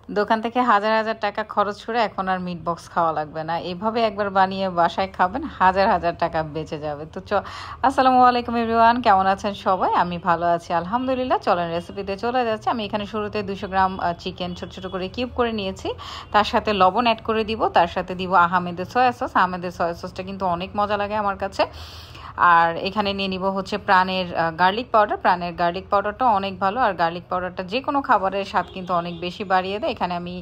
দোকান থেকে হাজার হাজার টাকা খরচ করে এখন আর মিট বক্স খাওয়া লাগবে না। এভাবে একবার বানিয়ে বাসায় খাবেন, হাজার হাজার টাকা বেঁচে যাবে। তো আসসালামু আলাইকুম এভরিওয়ান, কেমন আছেন সবাই? আমি ভালো আছি আলহামদুলিল্লাহ। চলেন রেসিপিতে চলে যাচ্ছে। আমি এখানে শুরুতে 200 গ্রাম চিকেন ছোট ছোট করে কিউব করে নিয়েছি। তার সাথে লবণ অ্যাড করে দিব, তার সাথে দিব আহমেদের সয়া সস। আহমেদের সয়া সসটা কিন্তু অনেক মজা লাগে আমার কাছে। আর এখানে নিয়ে নিব হচ্ছে প্রাণের গার্লিক পাউডার। প্রাণের গার্লিক পাউডারটা অনেক ভালো, আর গার্লিক পাউডারটা যে কোনো খাবারের স্বাদ কিন্তু অনেক বেশি বাড়িয়ে দেয়। এখানে আমি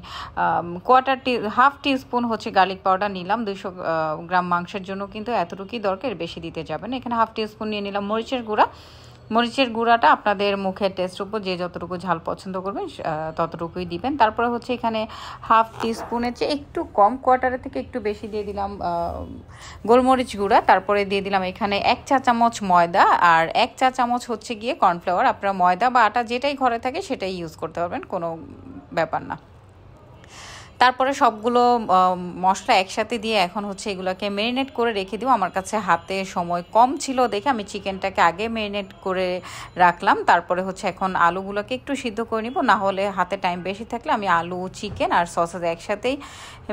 হাফ টি স্পুন হচ্ছে গার্লিক পাউডার নিলাম। 200 গ্রাম মাংসের জন্য কিন্তু এতটুকুই দরকার, বেশি দিতে যাবেন। এখানে হাফ টি স্পুন নিয়ে নিলাম মরিচের গুঁড়া। মরিচের গুঁড়াটা আপনাদের মুখের টেস্টের উপর, যে যতটুকু ঝাল পছন্দ করবেন ততটুকুই দিবেন। তারপরে হচ্ছে এখানে হাফ টিস্পুনের চেয়ে একটু কম, কোয়ার্টারের থেকে একটু বেশি দিয়ে দিলাম গোলমরিচ গুঁড়া। তারপরে দিয়ে দিলাম এখানে 1 চা চামচ ময়দা, আর 1 চা চামচ হচ্ছে গিয়ে কর্নফ্লাওয়ার। আপনারা ময়দা বা আটা যেটাই ঘরে থাকে সেটাই ইউজ করতে পারবেন, কোনো ব্যাপার না। তারপরে সবগুলো মশলা একসাথে দিয়ে এখন হচ্ছে এগুলোকে ম্যারিনেট করে রেখে দিব। আমার কাছে হাতে সময় কম ছিল দেখে আমি চিকেনটাকে আগে ম্যারিনেট করে রাখলাম। তারপরে হচ্ছে এখন আলুগুলোকে একটু সিদ্ধ করে নিব, না হলে হাতে টাইম বেশি থাকলে আমি আলু, চিকেন আর সসেজ একসাথেই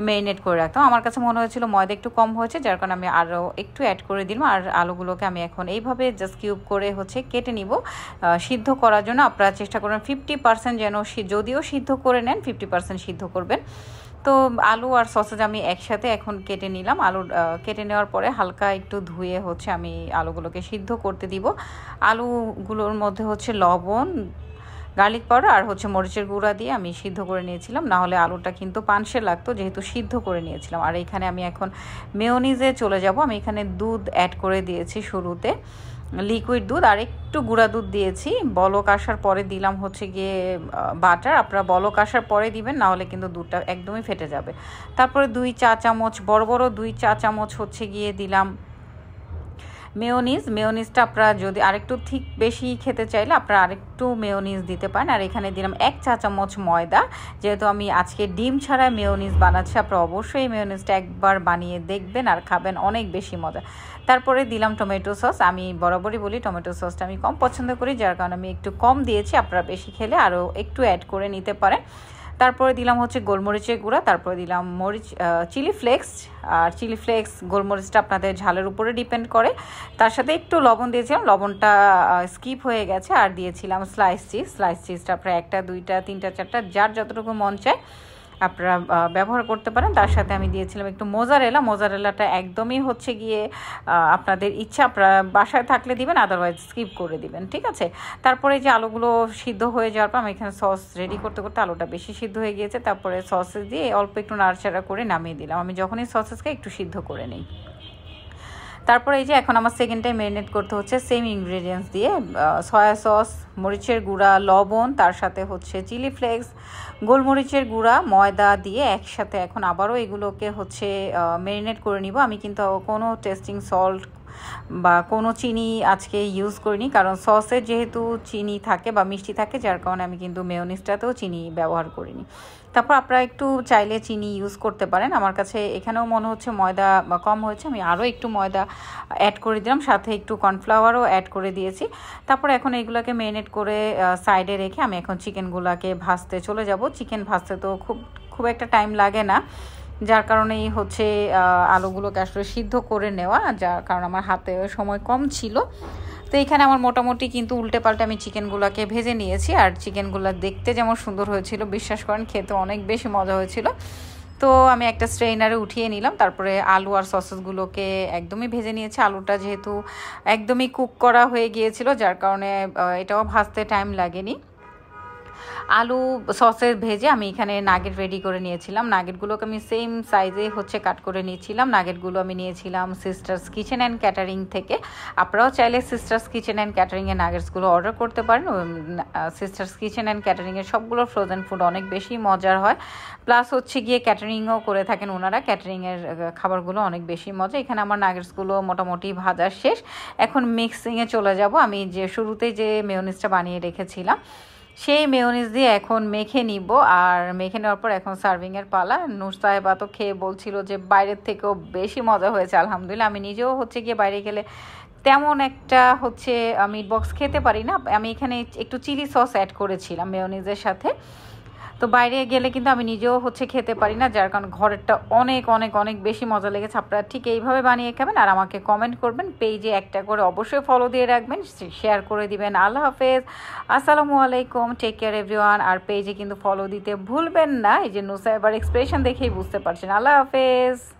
ম্যারিনেট করে রাখতাম। আমার কাছে মনে হয়েছিল ময়দা একটু কম হয়েছে, যার কারণে আমি আরও একটু অ্যাড করে দিলাম। আর আলুগুলোকে আমি এখন এইভাবে জাস্ট কিউব করে হচ্ছে কেটে নিব সিদ্ধ করার জন্য। আপনারা চেষ্টা করবেন 50% যেন, যদিও সিদ্ধ করে নেন 50% সিদ্ধ করবেন। তো আলু আর সসেজ আমি একসাথে এখন কেটে নিলাম। আলু কেটে নেওয়ার পরে হালকা একটু ধুয়ে হচ্ছে আমি আলুগুলোকে সিদ্ধ করতে দিব। আলুগুলোর মধ্যে হচ্ছে লবণ, গার্লিক পাউডার আর হচ্ছে মরিচের গুঁড়া দিয়ে আমি সিদ্ধ করে নিয়েছিলাম, না হলে আলুটা কিন্তু পানসে লাগতো, যেহেতু সিদ্ধ করে নিয়েছিলাম। আর এখানে আমি এখন মেয়োনিজে চলে যাব। আমি এখানে দুধ অ্যাড করে দিয়েছি শুরুতে, লিকুইড দুধ, আর একটু গুঁড়া দুধ দিয়েছি। বলক আসার পরে দিলাম হচ্ছে গিয়ে বাটার। আপনারা বলক আসার পরে দিবেন, না হলে কিন্তু দুধটা একদমই ফেটে যাবে। তারপরে 2 চা চামচ, বড় বড় 2 চা চামচ হচ্ছে গিয়ে দিলাম মেয়োনিজটা আপনারা যদি আরেকটু ঠিক বেশি খেতে চাইলে আপনারা আরেকটু মেয়োনিজ দিতে পারেন। আর এখানে দিলাম 1 চা চামচ ময়দা। যেহেতু আমি আজকে ডিম ছাড়া মেয়োনিজ বানাচ্ছি, আপনারা অবশ্যই মেয়োনিজটা একবার বানিয়ে দেখবেন আর খাবেন, অনেক বেশি মজা। তারপরে দিলাম টমেটো সস। আমি বরাবরই বলি টমেটো সসটা আমি কম পছন্দ করি, যার কারণে আমি একটু কম দিয়েছি। আপনারা বেশি খেলে আরও একটু অ্যাড করে নিতে পারেন। তারপরে দিলাম হচ্ছে গোলমরিচের গুঁড়া, তারপরে দিলাম চিলি ফ্লেক্স। আর চিলি ফ্লেক্স, গোলমরিচটা আপনাদের ঝালের উপরে ডিপেন্ড করে। তার সাথে একটু লবণ দিয়েছিলাম, লবণটা স্কিপ হয়ে গেছে। আর দিয়েছিলাম স্লাইস চিজটা আপনারা 1টা 2টা 3টা 4টা যার যতটুকু মন চায় আপনারা ব্যবহার করতে পারেন। তার সাথে আমি দিয়েছিলাম একটু মোজারেলাটা একদমই হচ্ছে গিয়ে আপনাদের ইচ্ছা, আপনারা বাসায় থাকলে দিবেন, আদারওয়াইজ স্কিপ করে দিবেন, ঠিক আছে। তারপরে যে আলুগুলো সিদ্ধ হয়ে যাওয়ার পর আমি এখানে সস রেডি করতে করতে আলুটা বেশি সিদ্ধ হয়ে গিয়েছে। তারপরে সসেস দিয়ে অল্প একটু নাড়াচাড়া করে নামিয়ে দিলাম। আমি যখনই সসেসকে একটু সিদ্ধ করে নিই। তারপরে এই যে এখন আমার সেকেন্ড টাইম ম্যারিনেট করতে হচ্ছে সেম ইনগ্রেডিয়েন্টস দিয়ে, সয়া সস, মরিচের গুঁড়া, লবণ, তার সাথে হচ্ছে চিলি ফ্লেক্স, গোলমরিচের গুঁড়া, ময়দা দিয়ে একসাথে এখন আবারও এগুলোকে হচ্ছে ম্যারিনেট করে নিব। আমি কিন্তু কোনো টেস্টিং সল্ট বা কোনো চিনি আজকে ইউজ করিনি, কারণ সসে যেহেতু চিনি থাকে বা মিষ্টি থাকে, যার কারণে আমি কিন্তু মেয়োনিজটাতেও চিনি ব্যবহার করিনি। তারপর আপনারা একটু চাইলে চিনি ইউজ করতে পারেন। আমার কাছে এখানেও মনে হচ্ছে ময়দা কম হয়েছে, আমি আরও একটু ময়দা অ্যাড করে দিলাম, সাথে একটু কর্নফ্লাওয়ারও অ্যাড করে দিয়েছি। তারপর এখন এইগুলোকে ম্যারিনেট করে সাইডে রেখে আমি এখন চিকেনগুলোকে ভাজতে চলে যাব। চিকেন ভাজতে তো খুব একটা টাইম লাগে না, যার কারণেই হচ্ছে আলুগুলোকে আসলে সিদ্ধ করে নেওয়া, যার কারণ আমার হাতে সময় কম ছিল। তো এখানে আমার মোটামুটি কিন্তু উল্টে পাল্টে আমি চিকেনগুলোকে ভেজে নিয়েছি। আর চিকেনগুলো দেখতে যেমন সুন্দর হয়েছিল, বিশ্বাস করেন খেতে অনেক বেশি মজা হয়েছিল। তো আমি একটা স্ট্রেইনারে উঠিয়ে নিলাম। তারপরে আলু আর সসেসগুলোকে একদমই ভেজে নিয়েছি। আলুটা যেহেতু একদমই কুক করা হয়ে গিয়েছিল, যার কারণে এটাও ভাজতে টাইম লাগেনি। আলু সসে ভেজে আমি এখানে নাগেট রেডি করে নিয়েছিলাম। নাগেটগুলোকে আমি সেম সাইজে হচ্ছে কাট করে নিয়েছিলাম। নাগেটগুলো আমি নিয়েছিলাম সিস্টার্স কিচেন অ্যান্ড ক্যাটারিং থেকে। আপনারাও চাইলে সিস্টার্স কিচেন অ্যান্ড ক্যাটারিংয়ে নাগেটসগুলো অর্ডার করতে পারেন। সিস্টার্স কিচেন অ্যান্ড ক্যাটারিংয়ের সবগুলো ফ্রোজেন ফুড অনেক বেশি মজার হয়, প্লাস হচ্ছে গিয়ে ক্যাটারিংও করে থাকেন ওনারা। ক্যাটারিংয়ের খাবারগুলো অনেক বেশি মজা। এখানে আমার নাগেটসগুলো মোটামুটি ভাজা শেষ। এখন মিক্সিংয়ে চলে যাব। আমি যে শুরুতেই যে মেয়োনিজটা বানিয়ে রেখেছিলাম সেই মেয়োনিজ দিয়ে এখন মেখে নিব। আর মেখে নেওয়ার পর এখন সার্ভিংয়ের পালা। নূর সাহেবা তো খেয়ে বলছিল যে বাইরের থেকেও বেশি মজা হয়েছে। আলহামদুলিল্লাহ, আমি নিজেও হচ্ছে গিয়ে বাইরে গেলে তেমন একটা হচ্ছে মিট বক্স খেতে পারি না। আমি এখানে একটু চিলি সস অ্যাড করেছিলাম মেয়োনিজের সাথে। তো বাইরে গেলে কিন্তু আমি নিজেও হচ্ছে খেতে পারি না, যার কারণে ঘরেরটা অনেক অনেক অনেক বেশি মজা লেগেছে। আপনারা ঠিক এইভাবে বানিয়ে খাবেন আর আমাকে কমেন্ট করবেন, পেজে একটা করে অবশ্যই ফলো দিয়ে রাখবেন, শেয়ার করে দিবেন। আল্লাহ হাফেজ, আসসালামু আলাইকুম, টেক কেয়ার এভরিওয়ান। আর পেজে কিন্তু ফলো দিতে ভুলবেন না, এই যে নুসাইবার এক্সপ্রেশন দেখেই বুঝতে পারছেন। আল্লাহ হাফেজ।